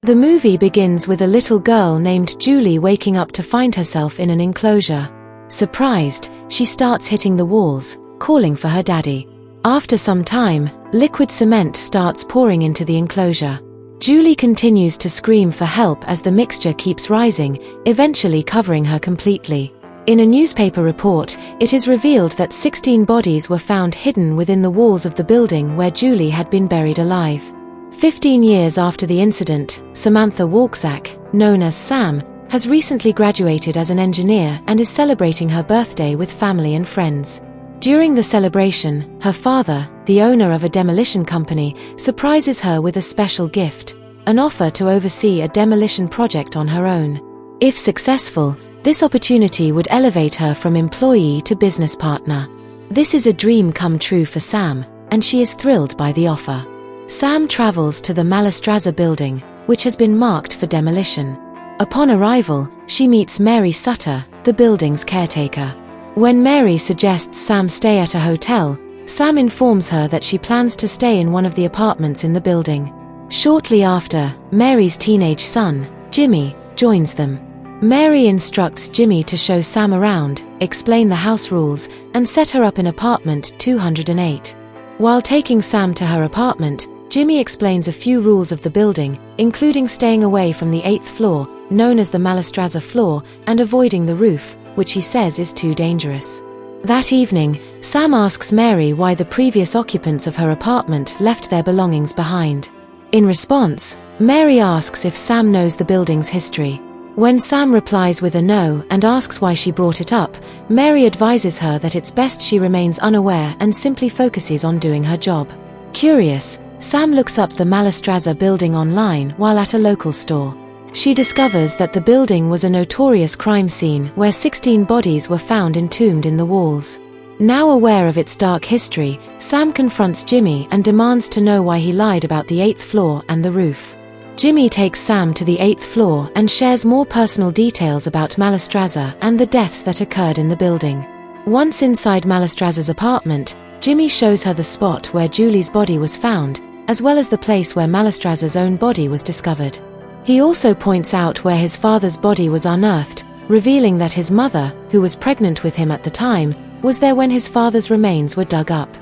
The movie begins with a little girl named Julie waking up to find herself in an enclosure. Surprised, she starts hitting the walls, calling for her daddy. After some time, liquid cement starts pouring into the enclosure. Julie continues to scream for help as the mixture keeps rising, eventually covering her completely. In a newspaper report, it is revealed that 16 bodies were found hidden within the walls of the building where Julie had been buried alive. 15 years after the incident, Samantha Walczak, known as Sam, has recently graduated as an engineer and is celebrating her birthday with family and friends. During the celebration, her father, the owner of a demolition company, surprises her with a special gift, an offer to oversee a demolition project on her own. If successful, this opportunity would elevate her from employee to business partner. This is a dream come true for Sam, and she is thrilled by the offer. Sam travels to the Malastraza building, which has been marked for demolition. Upon arrival, she meets Mary Sutter, the building's caretaker. When Mary suggests Sam stay at a hotel, Sam informs her that she plans to stay in one of the apartments in the building. Shortly after, Mary's teenage son, Jimmy, joins them. Mary instructs Jimmy to show Sam around, explain the house rules, and set her up in apartment 208. While taking Sam to her apartment, Jimmy explains a few rules of the building, including staying away from the 8th floor, known as the Malastraza floor, and avoiding the roof, which he says is too dangerous. That evening, Sam asks Mary why the previous occupants of her apartment left their belongings behind. In response, Mary asks if Sam knows the building's history. When Sam replies with a no and asks why she brought it up, Mary advises her that it's best she remains unaware and simply focuses on doing her job. Curious, Sam looks up the Malastraza building online while at a local store. She discovers that the building was a notorious crime scene where 16 bodies were found entombed in the walls. Now aware of its dark history, Sam confronts Jimmy and demands to know why he lied about the 8th floor and the roof. Jimmy takes Sam to the 8th floor and shares more personal details about Malastraza and the deaths that occurred in the building. Once inside Malastraza's apartment, Jimmy shows her the spot where Julie's body was found, as well as the place where Malastraza's own body was discovered. He also points out where his father's body was unearthed, revealing that his mother, who was pregnant with him at the time, was there when his father's remains were dug up.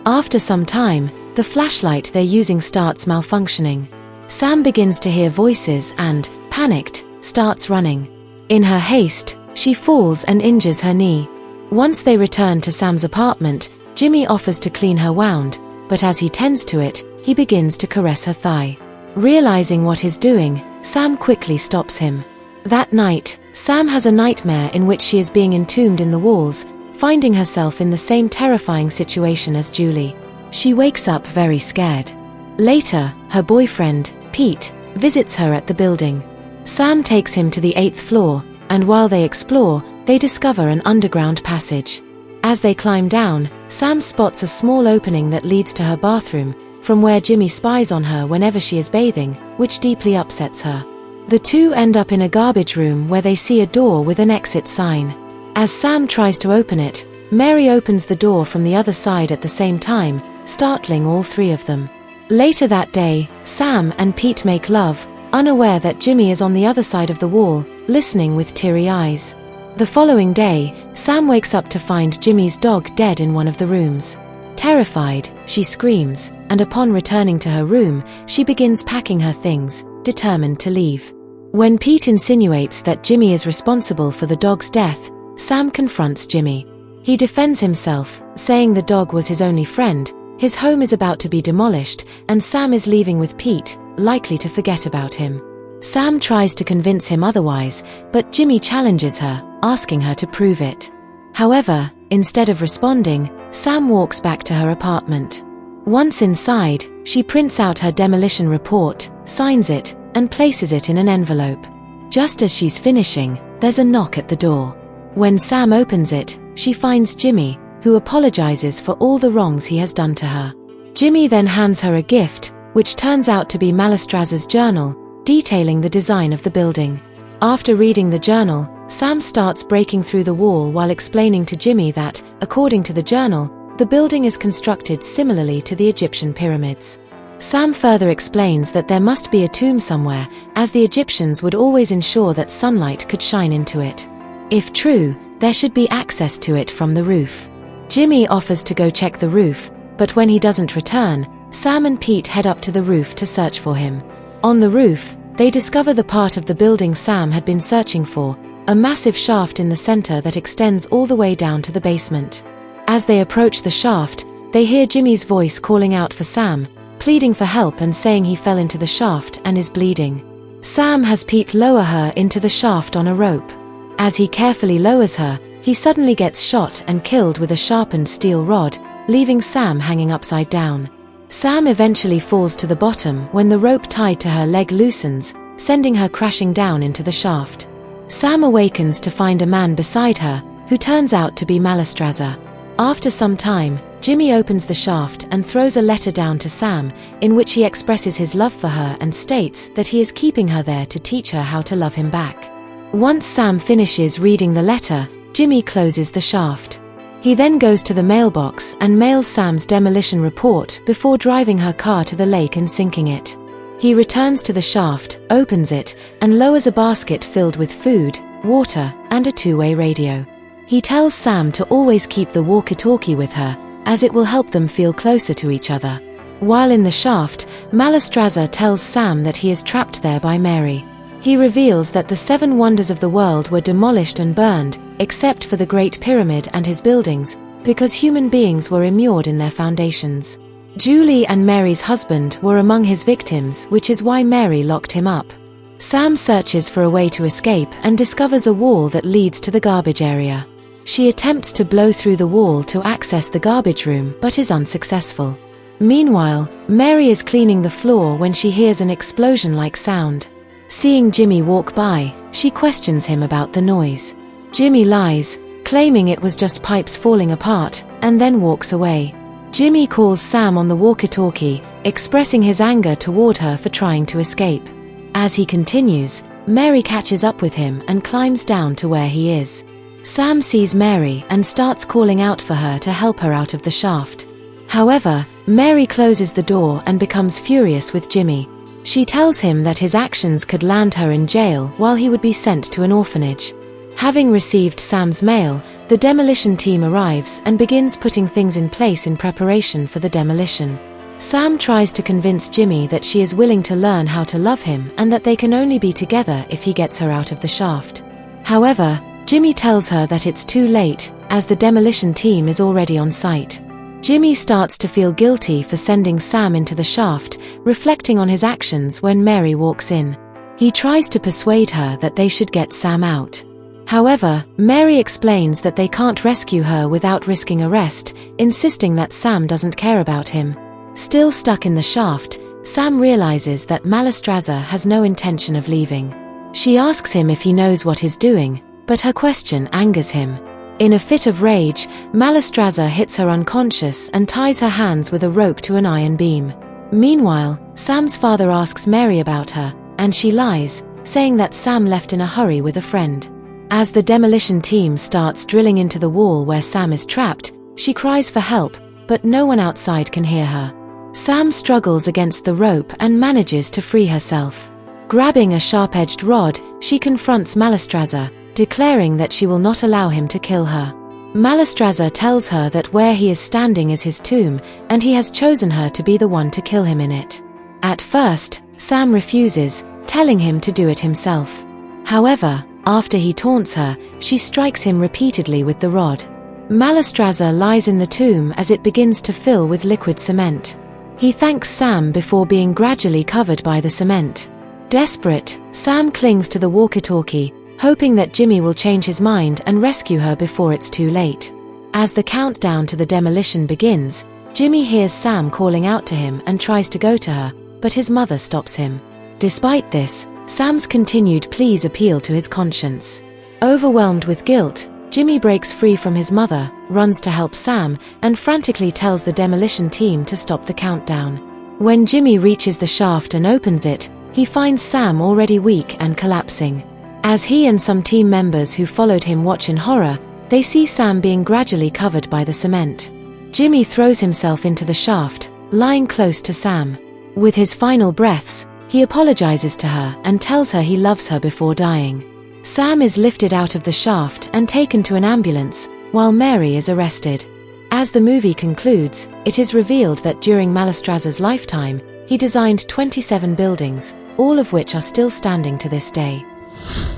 After some time, the flashlight they're using starts malfunctioning. Sam begins to hear voices and, panicked, starts running. In her haste, she falls and injures her knee. Once they return to Sam's apartment, Jimmy offers to clean her wound, but as he tends to it, he begins to caress her thigh. Realizing what he's doing, Sam quickly stops him. That night, Sam has a nightmare in which she is being entombed in the walls, finding herself in the same terrifying situation as Julie. She wakes up very scared. Later, her boyfriend, Pete, visits her at the building. Sam takes him to the 8th floor, and while they explore, they discover an underground passage. As they climb down, Sam spots a small opening that leads to her bathroom, from where Jimmy spies on her whenever she is bathing, which deeply upsets her. The two end up in a garbage room where they see a door with an exit sign. As Sam tries to open it, Mary opens the door from the other side at the same time, startling all three of them. Later that day, Sam and Pete make love, unaware that Jimmy is on the other side of the wall, listening with teary eyes. The following day, Sam wakes up to find Jimmy's dog dead in one of the rooms. Terrified, she screams, and upon returning to her room, she begins packing her things, determined to leave. When Pete insinuates that Jimmy is responsible for the dog's death, Sam confronts Jimmy. He defends himself, saying the dog was his only friend. His home is about to be demolished, and Sam is leaving with Pete, likely to forget about him. Sam tries to convince him otherwise, but Jimmy challenges her, asking her to prove it. However, instead of responding, Sam walks back to her apartment. Once inside, she prints out her demolition report, signs it, and places it in an envelope. Just as she's finishing, there's a knock at the door. When Sam opens it, she finds Jimmy, who apologizes for all the wrongs he has done to her. Jimmy then hands her a gift, which turns out to be Malastraza's journal, detailing the design of the building. After reading the journal, Sam starts breaking through the wall while explaining to Jimmy that, according to the journal, the building is constructed similarly to the Egyptian pyramids. Sam further explains that there must be a tomb somewhere, as the Egyptians would always ensure that sunlight could shine into it. If true, there should be access to it from the roof. Jimmy offers to go check the roof, but when he doesn't return, Sam and Pete head up to the roof to search for him. On the roof, they discover the part of the building Sam had been searching for, a massive shaft in the center that extends all the way down to the basement. As they approach the shaft, they hear Jimmy's voice calling out for Sam, pleading for help and saying he fell into the shaft and is bleeding. Sam has Pete lower her into the shaft on a rope. As he carefully lowers her, he suddenly gets shot and killed with a sharpened steel rod, leaving Sam hanging upside down. Sam eventually falls to the bottom when the rope tied to her leg loosens, sending her crashing down into the shaft. Sam awakens to find a man beside her, who turns out to be Malastrazza. After some time, Jimmy opens the shaft and throws a letter down to Sam, in which he expresses his love for her and states that he is keeping her there to teach her how to love him back. Once Sam finishes reading the letter, Jimmy closes the shaft. He then goes to the mailbox and mails Sam's demolition report before driving her car to the lake and sinking it. He returns to the shaft, opens it, and lowers a basket filled with food, water, and a two-way radio. He tells Sam to always keep the walkie-talkie with her, as it will help them feel closer to each other. While in the shaft, Malastrazza tells Sam that he is trapped there by Mary. He reveals that the 7 wonders of the world were demolished and burned, except for the Great Pyramid and his buildings, because human beings were immured in their foundations. Julie and Mary's husband were among his victims, which is why Mary locked him up. Sam searches for a way to escape and discovers a wall that leads to the garbage area. She attempts to blow through the wall to access the garbage room, but is unsuccessful. Meanwhile, Mary is cleaning the floor when she hears an explosion-like sound. Seeing Jimmy walk by, she questions him about the noise. Jimmy lies, claiming it was just pipes falling apart, and then walks away. Jimmy calls Sam on the walkie-talkie, expressing his anger toward her for trying to escape. As he continues, Mary catches up with him and climbs down to where he is. Sam sees Mary and starts calling out for her to help her out of the shaft. However, Mary closes the door and becomes furious with Jimmy. She tells him that his actions could land her in jail while he would be sent to an orphanage. Having received Sam's mail, the demolition team arrives and begins putting things in place in preparation for the demolition. Sam tries to convince Jimmy that she is willing to learn how to love him and that they can only be together if he gets her out of the shaft. However, Jimmy tells her that it's too late, as the demolition team is already on site. Jimmy starts to feel guilty for sending Sam into the shaft, reflecting on his actions when Mary walks in. He tries to persuade her that they should get Sam out. However, Mary explains that they can't rescue her without risking arrest, insisting that Sam doesn't care about him. Still stuck in the shaft, Sam realizes that Malastrazza has no intention of leaving. She asks him if he knows what he's doing, but her question angers him. In a fit of rage, Malastrazza hits her unconscious and ties her hands with a rope to an iron beam. Meanwhile, Sam's father asks Mary about her, and she lies, saying that Sam left in a hurry with a friend. As the demolition team starts drilling into the wall where Sam is trapped, she cries for help, but no one outside can hear her. Sam struggles against the rope and manages to free herself. Grabbing a sharp-edged rod, she confronts Malastrazza, declaring that she will not allow him to kill her. Malastrazza tells her that where he is standing is his tomb, and he has chosen her to be the one to kill him in it. At first, Sam refuses, telling him to do it himself. However, after he taunts her, she strikes him repeatedly with the rod. Malastrazza lies in the tomb as it begins to fill with liquid cement. He thanks Sam before being gradually covered by the cement. Desperate, Sam clings to the walkie-talkie, hoping that Jimmy will change his mind and rescue her before it's too late. As the countdown to the demolition begins, Jimmy hears Sam calling out to him and tries to go to her, but his mother stops him. Despite this, Sam's continued pleas appeal to his conscience. Overwhelmed with guilt, Jimmy breaks free from his mother, runs to help Sam, and frantically tells the demolition team to stop the countdown. When Jimmy reaches the shaft and opens it, he finds Sam already weak and collapsing. As he and some team members who followed him watch in horror, they see Sam being gradually covered by the cement. Jimmy throws himself into the shaft, lying close to Sam. With his final breaths, he apologizes to her and tells her he loves her before dying. Sam is lifted out of the shaft and taken to an ambulance, while Mary is arrested. As the movie concludes, it is revealed that during Malestrazza's lifetime, he designed 27 buildings, all of which are still standing to this day.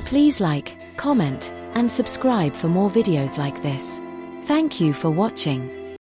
Please like, comment, and subscribe for more videos like this. Thank you for watching.